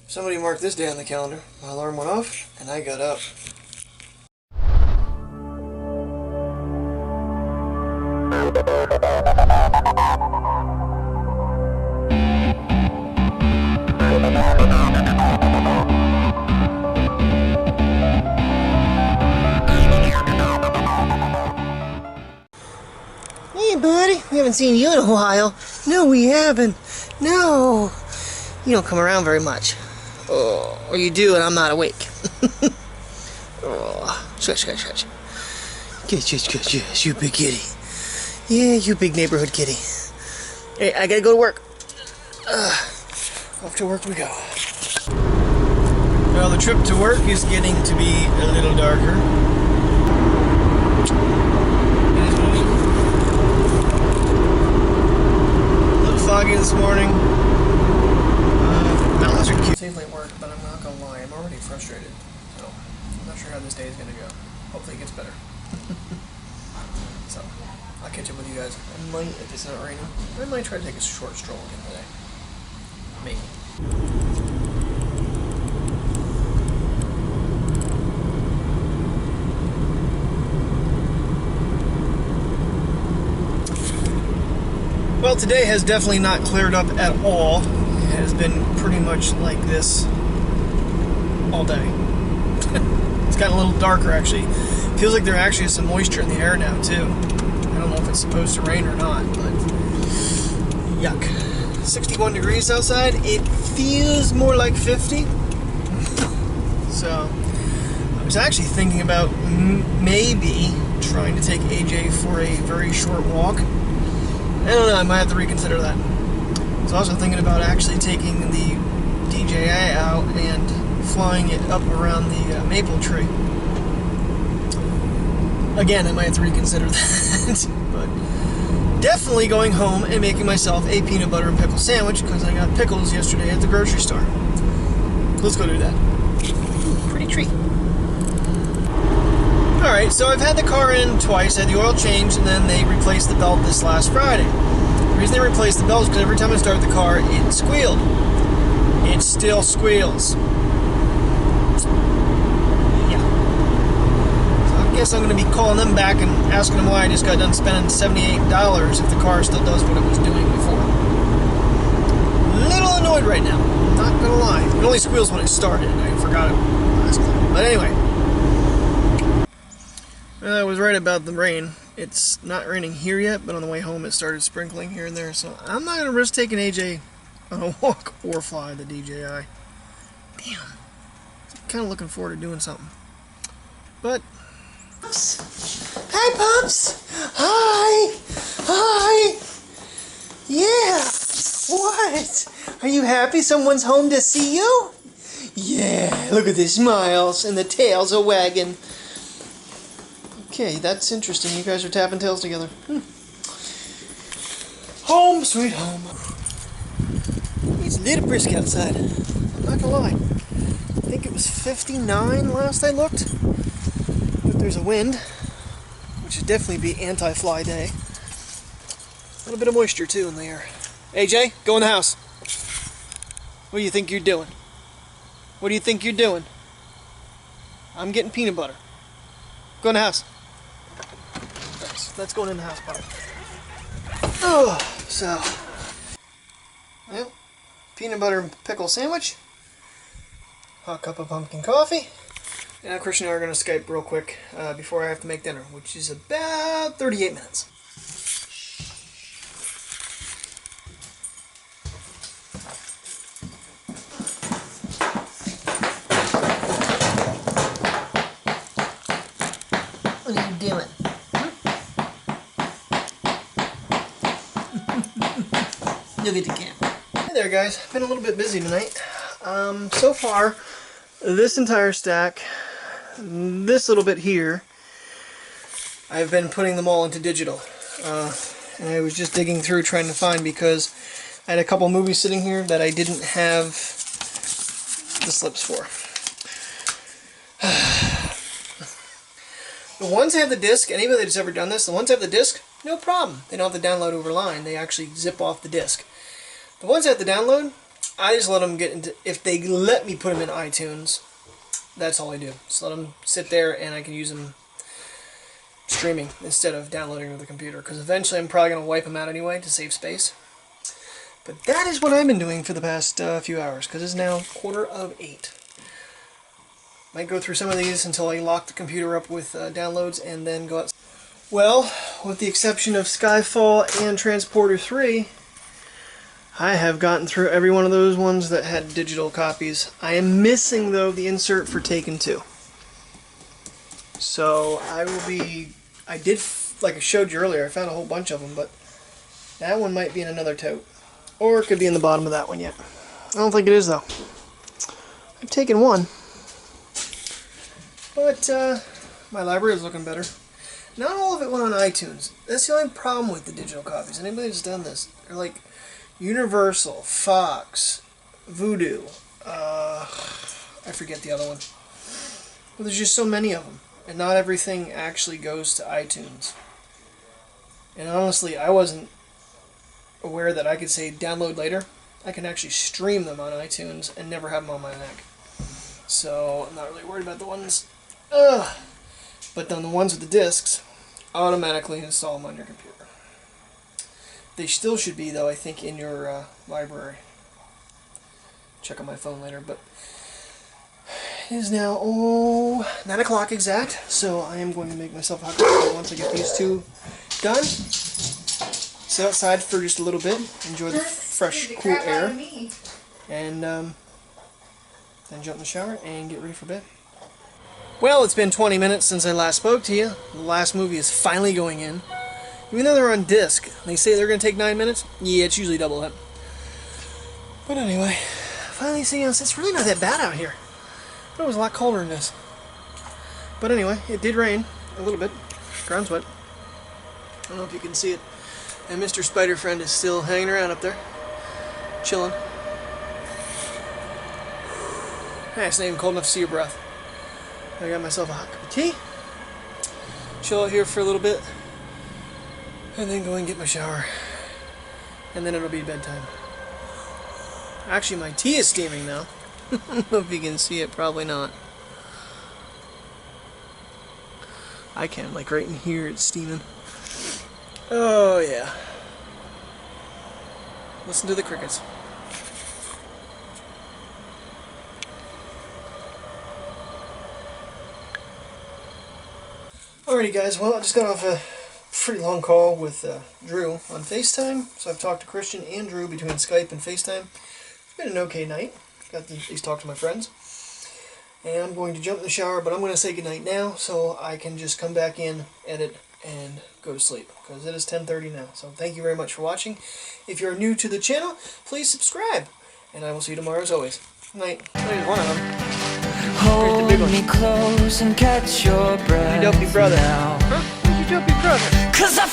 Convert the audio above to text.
Somebody marked this day on the calendar. My alarm went off, and I got up. Hey, buddy. We haven't seen you in a while. No, we haven't. No. You don't come around very much. Oh, or you do and I'm not awake. Oh, shush, shush, shush. Yes, you big kitty. Yeah, you big neighborhood kitty. Hey, I gotta go to work. Off to work we go. Well, the trip to work is getting to be a little darker. It is what it is. A little foggy this morning. Mountains are cute. Safely at work, but I'm not gonna lie, I'm already frustrated. So, I'm not sure how this day is gonna go. Hopefully it gets better. So, I'll catch up with you guys. I might, if it's not raining, I might try to take a short stroll again today. Maybe. Well, today has definitely not cleared up at all. It has been pretty much like this all day. It's gotten a little darker, actually. Feels like there actually is some moisture in the air now, too. I don't know if it's supposed to rain or not, but yuck. 61 degrees outside. It feels more like 50. So, I was actually thinking about maybe trying to take AJ for a very short walk. I don't know, I might have to reconsider that. I was also thinking about actually taking the DJI out and flying it up around the maple tree. Again, I might have to reconsider that. But definitely going home and making myself a peanut butter and pickle sandwich because I got pickles yesterday at the grocery store. Let's go do that. Pretty treat. Alright, so I've had the car in twice. I had the oil changed and then they replaced the belt this last Friday. The reason they replaced the belt is because every time I start the car, it squealed. It still squeals. Yeah. So I guess I'm going to be calling them back and asking them why I just got done spending $78 if the car still does what it was doing before. A little annoyed right now. Not going to lie. It only squeals when it started. I forgot it last time. But anyway. Well, I was right about the rain. It's not raining here yet, but on the way home it started sprinkling here and there, so I'm not going to risk taking AJ on a walk or fly the DJI. Damn. I'm kind of looking forward to doing something. But... Hi, Pups! Hi! Hi! Yeah! What? Are you happy someone's home to see you? Yeah, look at the smiles and the tails are wagging. Okay, that's interesting. You guys are tapping tails together. Home, sweet home. It's a little brisk outside. I'm not gonna lie. I think it was 59 last I looked. But there's a wind, which would definitely be anti-fly day. A little bit of moisture too in the air. AJ, go in the house. What do you think you're doing? What do you think you're doing? I'm getting peanut butter. Go in the house. Let's go in the house, buddy. Oh, so, well, peanut butter and pickle sandwich, hot cup of pumpkin coffee, and now Christian and I are going to Skype real quick before I have to make dinner, which is about 38 minutes. What are you doing? Look at the camera. Hey there, guys. Been a little bit busy tonight. So far, this entire stack, this little bit here, I've been putting them all into digital. And I was just digging through trying to find, because I had a couple movies sitting here that I didn't have the slips for. The ones that have the disc, anybody that's ever done this, the ones that have the disc, no problem. They don't have to download over line. They actually zip off the disc. The ones that have to download, I just let them get into, if they let me put them in iTunes, that's all I do. Just let them sit there and I can use them streaming instead of downloading to the computer, because eventually I'm probably going to wipe them out anyway to save space. But that is what I've been doing for the past few hours, because it's now 7:45. Might go through some of these until I lock the computer up with downloads and then go out. Well, with the exception of Skyfall and Transporter 3, I have gotten through every one of those ones that had digital copies. I am missing, though, the insert for Taken 2. So I will be... I did, like I showed you earlier, I found a whole bunch of them, but that one might be in another tote. Or it could be in the bottom of that one yet. I don't think it is, though. I've taken one. But my library is looking better. Not all of it went on iTunes. That's the only problem with the digital copies. Anybody that's done this, they're like Universal, Fox, Voodoo, I forget the other one. But there's just so many of them. And not everything actually goes to iTunes. And honestly, I wasn't aware that I could say download later. I can actually stream them on iTunes and never have them on my Mac. So I'm not really worried about the ones. But then the ones with the discs, automatically install them on your computer. They still should be, though, I think, in your library. Check on my phone later, but it is now 9 o'clock exact, so I am going to make myself a hot coffee once I get these two done. Sit outside for just a little bit, enjoy the fresh, cool air, and then jump in the shower and get ready for bed. Well, it's been 20 minutes since I last spoke to you. The last movie is finally going in. Even though they're on disc, they say they're going to take 9 minutes. Yeah, it's usually double that. But anyway, finally seeing us. It's really not that bad out here. I thought it was a lot colder than this. But anyway, it did rain a little bit. Ground's wet. I don't know if you can see it. And Mr. Spider Friend is still hanging around up there. Chilling. Hey, it's not even cold enough to see your breath. I got myself a hot cup of tea. Chill out here for a little bit. And then go and get my shower. And then it'll be bedtime. Actually, my tea is steaming now. I don't know if you can see it. Probably not. I can. Like right in here, it's steaming. Oh, yeah. Listen to the crickets. Alrighty guys, well I just got off a pretty long call with Drew on FaceTime. So I've talked to Christian and Drew between Skype and FaceTime. It's been an okay night. Got to at least talk to my friends. And I'm going to jump in the shower, but I'm going to say goodnight now so I can just come back in, edit, and go to sleep. Because it is 10:30 now. So thank you very much for watching. If you're new to the channel, please subscribe. And I will see you tomorrow as always. Good night. There's one of them. Hold me close and catch your breath Your dopey brother. now. Huh? Who's your dopey brother? 'Cause I